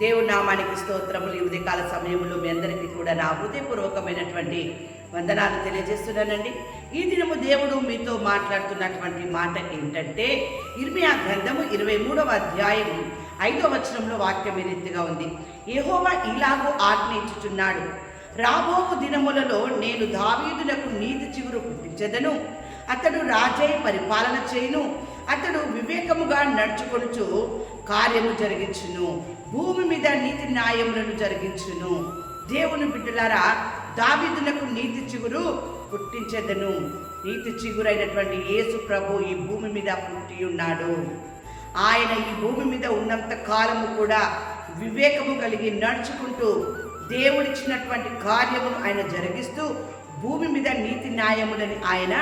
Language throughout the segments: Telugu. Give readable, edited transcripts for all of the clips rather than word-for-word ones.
దేవుని నామానికి స్తోత్రములు. ఈ ఉదయకాల సమయంలో మీ అందరికీ కూడా నా హృదయపూర్వకమైనటువంటి వందనాలు తెలియజేస్తున్నానండి. ఈ దినము దేవుడు మీతో మాట్లాడుతున్నటువంటి మాట ఏంటంటే, ఇర్మియా గ్రంథము 23వ అధ్యాయం 5వ వచనంలో వాక్యం ఈ రీతిగా ఉంది. యెహోవా ఇలాగూ ఆజ్ఞయించుచున్నాడు, రాబోవు దినములలో నేను దావీదునకు నీతి చిగురు పుట్టించెదను, అతడు రాజై పరిపాలన చేయును, అతడు వివేకముగా నడుచుకొనుచు కార్యము జరిగించును, భూమి మీద నీతి న్యాయములను జరిగించును. దేవుని బిడ్డలారా, దావీదునకు నీతి చిగురు పుట్టించెదను. నీతి చిగురైనటువంటి యేసు ప్రభు ఈ భూమి మీద పుట్టి ఉన్నాడు. ఆయన ఈ భూమి మీద ఉన్నంత కాలము కూడా వివేకము కలిగి నడుచుకుంటూ దేవుడిచ్చినటువంటి కార్యమును ఆయన జరిగిస్తూ భూమి మీద నీతి న్యాయములని ఆయన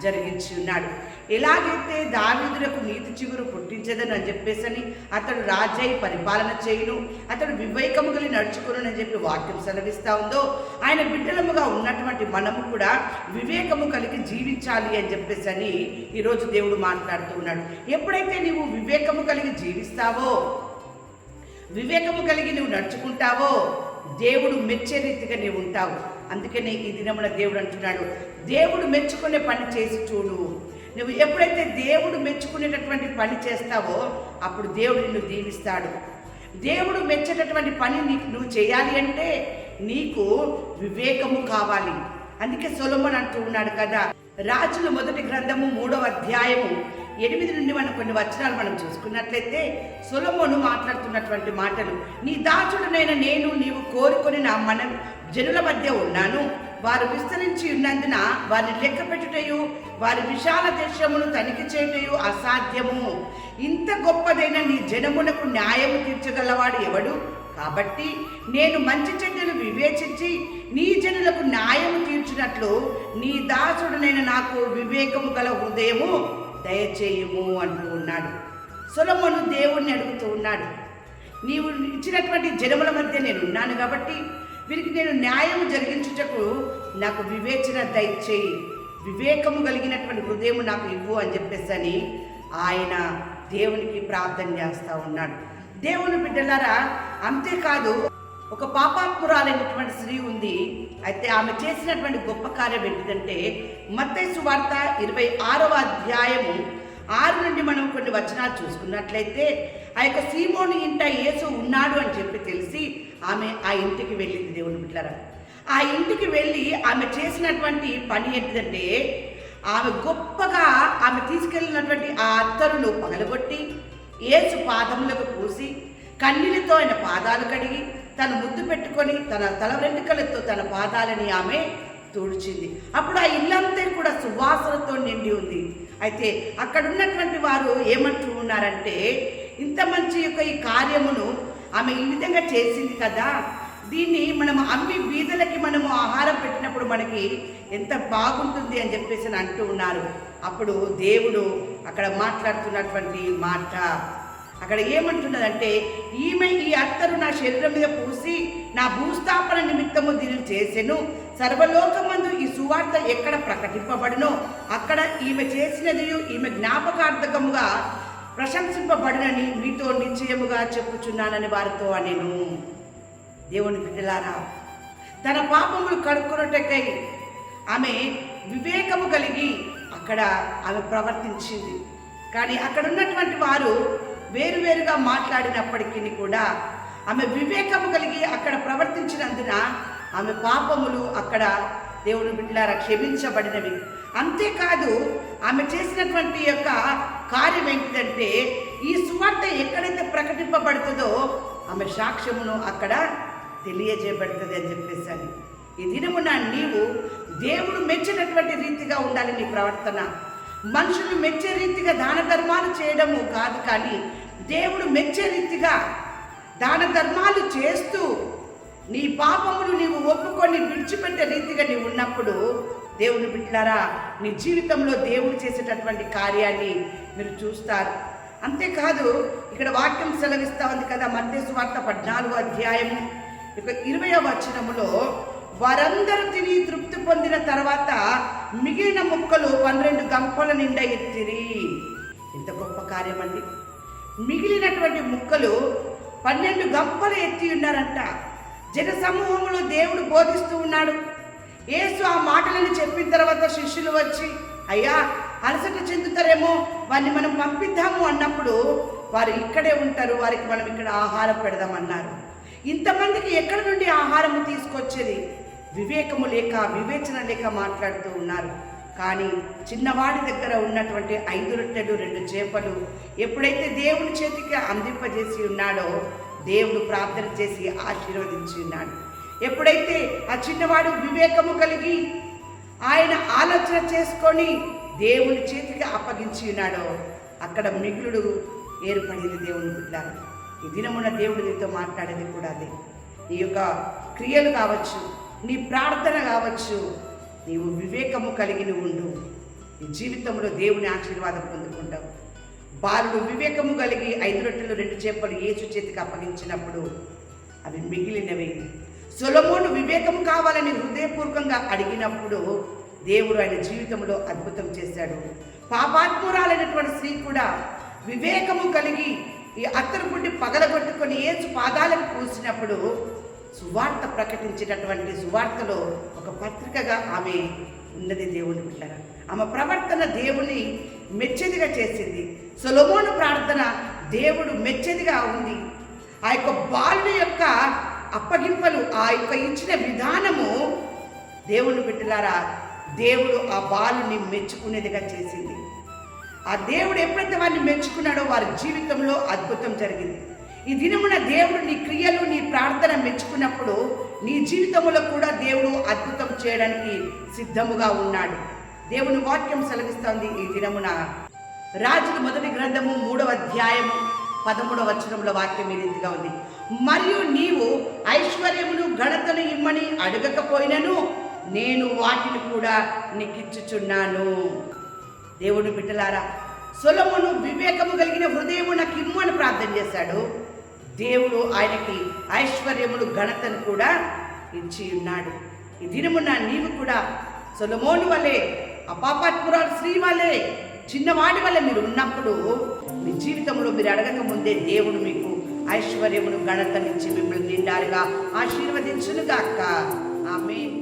జరిగించి ఉన్నాడు. ఎలాగైతే దావీదులకు నీతి చిగురు పుట్టించదని అని చెప్పేసని, అతడు రాజై పరిపాలన చేయును, అతడు వివేకము కలిగి నడుచుకును అని చెప్పి వాక్యం సెలవిస్తూ ఉందో, ఆయన బిడ్డలముగా ఉన్నటువంటి మనము కూడా వివేకము కలిగి జీవించాలి అని చెప్పేసని ఈరోజు దేవుడు మాట్లాడుతూ ఉన్నాడు. ఎప్పుడైతే నీవు వివేకము కలిగి జీవిస్తావో, వివేకము కలిగి నువ్వు నడుచుకుంటావో, దేవుడు మెచ్చే రీతిగా నీవు ఉంటావు. అందుకనే ఈ దినమున దేవుడు అంటున్నాడు, దేవుడు మెచ్చుకునే పని చేసి చూడు. నువ్వు ఎప్పుడైతే దేవుడు మెచ్చుకునేటటువంటి పని చేస్తావో అప్పుడు దేవుడు నిన్ను దీవిస్తాడు. దేవుడు మెచ్చేటటువంటి పని నువ్వు చేయాలి అంటే నీకు వివేకము కావాలి. అందుకే సొలొమోను అంటూ ఉన్నాడు కదా, రాజుల మొదటి గ్రంథము 3వ అధ్యాయము 8 నుండి మనం కొన్ని వచనాలు మనం చూసుకున్నట్లయితే సొలొమోను మాట్లాడుతున్నటువంటి మాటలు, నీ దాసుడునైన నేను నీవు కోరుకొని నా మన జనుల మధ్య ఉన్నాను, వారు విస్తరించి ఉన్నందున వారిని లెక్క పెట్టుటయు వారి విశాల దేశమును తనిఖీ చేయుటయు అసాధ్యము. ఇంత గొప్పదైన నీ జనమునకు న్యాయము తీర్చగలవాడు ఎవడు? కాబట్టి నేను మంచి చెడ్డలు వివేచించి నీ జనులకు న్యాయము తీర్చినట్లు నీ దాసుడునైన నాకు వివేకము గల హృదయము దయచేయుము అంటూ ఉన్నాడు. సొలొమోను దేవుణ్ణి అడుగుతూ ఉన్నాడు, నీవు ఇచ్చినటువంటి జనముల మధ్య నేను ఉన్నాను కాబట్టి వీరికి నేను న్యాయము జరిగించుటకు నాకు వివేచన దయచేయి, వివేకము కలిగినటువంటి హృదయము నాకు ఇవ్వు అని చెప్పేసి ఆయన దేవునికి ప్రార్థన చేస్తూ ఉన్నాడు. దేవుని బిడ్డలారా, అంతేకాదు, ఒక పాపాత్మురాలైనటువంటి స్త్రీ ఉంది. అయితే ఆమె చేసినటువంటి గొప్ప కార్యం ఏంటిదంటే, మత్తయి సువార్త 26వ అధ్యాయము 6 నుండి మనం కొన్ని వచనాలు చూసుకున్నట్లయితే, ఆ యొక్క సీమోను ఇంట యేసు ఉన్నాడు అని చెప్పి తెలిసి ఆమె ఆ ఇంటికి వెళ్ళింది. దేవుని బిడ్డలారా, ఆ ఇంటికి వెళ్ళి ఆమె చేసినటువంటి పని ఏంటిదంటే, ఆమె గొప్పగా ఆమె తీసుకెళ్ళినటువంటి ఆ అత్తరును పగలగొట్టి యేసు పాదములకు పూసి కన్నీళ్లతో ఆయన పాదాలు కడిగి తను ముద్దు పెట్టుకొని తన తల వెంట్రుకలతో తన పాదాలని ఆమె తుడిచింది. అప్పుడు ఆ ఇల్లంతా కూడా సువాసనతో నిండి ఉంది. అయితే అక్కడ ఉన్నటువంటి వారు ఏమంటూ ఉన్నారంటే, ఇంత మంచి యొక్క ఈ కార్యమును ఆమె ఈ విధంగా చేసింది కదా, దీన్ని మనం అమ్మి బీదలకి మనము ఆహారం పెట్టినప్పుడు మనకి ఎంత బాగుంటుంది అని చెప్పేసి అంటూ ఉన్నారు. అప్పుడు దేవుడు అక్కడ మాట్లాడుతున్నటువంటి మాట అక్కడ ఏమంటున్నదంటే, ఈమె ఈ అత్తరు నా శరీరం మీద పూసి నా భూస్థాపన నిమిత్తము దీనిని చేసెను, సర్వలోకమందు ఈ సువార్త ఎక్కడ ప్రకటింపబడునో అక్కడ ఈమె చేసినది ఈమె జ్ఞాపకార్థకముగా ప్రశంసింపబడినని మీతో నిశ్చయముగా చెప్పుచున్నానని వారితో అనెను. దేవుని బిడ్డలారా, తన పాపములు కడుక్కున్నటకై ఆమె వివేకము కలిగి అక్కడ ఆమె ప్రవర్తించింది. కానీ అక్కడ ఉన్నటువంటి వారు వేరువేరుగా మాట్లాడినప్పటికీ కూడా ఆమె వివేకము కలిగి అక్కడ ప్రవర్తించినందున ఆమె పాపములు అక్కడ దేవుని బిడ్డలారా క్షమించబడినవి. అంతేకాదు, ఆమె చేసినటువంటి యొక్క కార్యం ఏంటిదంటే, ఈ సువార్త ఎక్కడైతే ప్రకటింపబడుతుందో ఆమె సాక్ష్యమును అక్కడ తెలియజేయబడుతుంది అని చెప్పేసి, ఈ దినమున నీవు దేవుడు మెచ్చినటువంటి రీతిగా ఉండాలి నీ ప్రవర్తన. మనుషులు మెచ్చే రీతిగా దాన ధర్మాలు చేయడము కాదు, కానీ దేవుడు మెచ్చే రీతిగా దాన ధర్మాలు చేస్తూ నీ పాపములు నీవు ఒప్పుకొని విడిచిపెట్టే రీతిగా నీవు ఉన్నప్పుడు దేవుని బిడ్డలారా, నీ జీవితంలో దేవుడు చేసేటటువంటి కార్యాన్ని మీరు చూస్తారు. అంతేకాదు, ఇక్కడ వాక్యం సెలవిస్తూ ఉంది కదా, మత్తయి సువార్త 14వ అధ్యాయము 20వ వచనములో, వారందరూ తిని తృప్తి పొందిన తర్వాత మిగిలిన ముక్కలు 12 గంపల నిండా ఎత్తిరి. ఎంత గొప్ప కార్యం అండి! మిగిలినటువంటి ముక్కలు 12 గంపలు ఎత్తి ఉన్నారంట. జన సమూహంలో దేవుడు బోధిస్తూ ఉన్నాడు. యేసు ఆ మాటలను చెప్పిన తర్వాత శిష్యులు వచ్చి, అయ్యా అలసట చెందుతారేమో, వారిని మనం పంపిద్దాము అన్నప్పుడు, వారు ఇక్కడే ఉంటారు, వారికి మనం ఇక్కడ ఆహారం పెడదామన్నారు. ఇంతమందికి ఎక్కడి నుండి ఆహారము తీసుకొచ్చేది? వివేకము లేక, వివేచన లేక మాట్లాడుతూ ఉన్నారు. కానీ చిన్నవాడి దగ్గర ఉన్నటువంటి 5 రొట్టెలు 2 చేపలు ఎప్పుడైతే దేవుని చేతికి అందింపజేసి ఉన్నాడో, దేవుడు ప్రార్థన చేసి ఆశీర్వదించి ఉన్నాడు. ఎప్పుడైతే ఆ చిన్నవాడు వివేకము కలిగి ఆయన ఆలోచన చేసుకొని దేవుని చేతికి అప్పగించి ఉన్నాడో, అక్కడ మిగులుడు ఏర్పడింది. దేవుని బిడ్డలారా, ఈ దినమున దేవుడు నీతో మాట్లాడేది కూడా అదే. నీ యొక్క క్రియలు కావచ్చు, నీ ప్రార్థన కావచ్చు, నీవు వివేకము కలిగి ఉండు. నీ జీవితంలో దేవుని ఆశీర్వాదం పొందుకుంటావు. బాలుడు వివేకము కలిగి 5 రొట్టెలు 2 చేపలు యేసు చేతికి అప్పగించినప్పుడు అవి మిగిలినవి. సొలొమోను వివేకము కావాలని హృదయపూర్వకంగా అడిగినప్పుడు దేవుడు ఆయన జీవితంలో అద్భుతం చేశాడు. పాపాత్మురాలైనటువంటి స్త్రీ కూడా వివేకము కలిగి ఈ అత్తరు పుట్టి పగలగొట్టుకొని యేసు పాదాలకు పూసినప్పుడు సువార్త ప్రకటించినటువంటి సువార్తలో ఒక పత్రికగా ఆమె ఉన్నది. దేవుని బిడ్డలారా, ఆమె ప్రవర్తన దేవుని మెచ్చేదిగా చేసింది. సొలొమోను ప్రార్థన దేవుడు మెచ్చేదిగా ఉంది. ఆ యొక్క బాలుడి యొక్క అప్పగింపలు, ఆ యొక్క ఇచ్చిన విధానము దేవుని బిడ్డలారా, దేవుడు ఆ బాలుని మెచ్చుకునేదిగా చేసింది. ఆ దేవుడు ఎప్పుడైతే వారిని మెచ్చుకున్నాడో వారి జీవితంలో అద్భుతం జరిగింది. ఈ దినమున దేవుడు నీ క్రియలు, నీ ప్రార్థన మెచ్చుకున్నప్పుడు నీ జీవితంలో కూడా దేవుడు అద్భుతం చేయడానికి సిద్ధముగా ఉన్నాడు. దేవుని వాక్యం సెలవిస్తోంది ఈ దినమున. రాజుల మొదటి గ్రంథము 3వ అధ్యాయము 13వ వచనంలో వాక్యం ఈ రీతిగా ఉంది. మరియు నీవు ఐశ్వర్యమును ఘనతను ఇమ్మని అడగకపోయినను నేను వాటిని కూడా నీకిచ్చుచున్నాను. దేవుని బిడ్డలారా, సొలొమోను వివేకము కలిగిన హృదయము నాకు ఇమ్ము అని ప్రార్థన చేశాడు. దేవుడు ఆయనకి ఐశ్వర్యములు ఘనతను కూడా ఇచ్చి ఉన్నాడు. ఈ దినమున నీవు కూడా సొలొమోను వలె, అపాపాత్మురాలు స్త్రీ వలె, చిన్నవాడి వల్ల మీరు ఉన్నప్పుడు మీ జీవితంలో మీరు అడగక ముందే దేవుడు మీకు ఐశ్వర్యమును ఘనతనిచ్చి మిమ్మల్ని నిండారుగా ఆశీర్వదించునుగాక. ఆమేన్.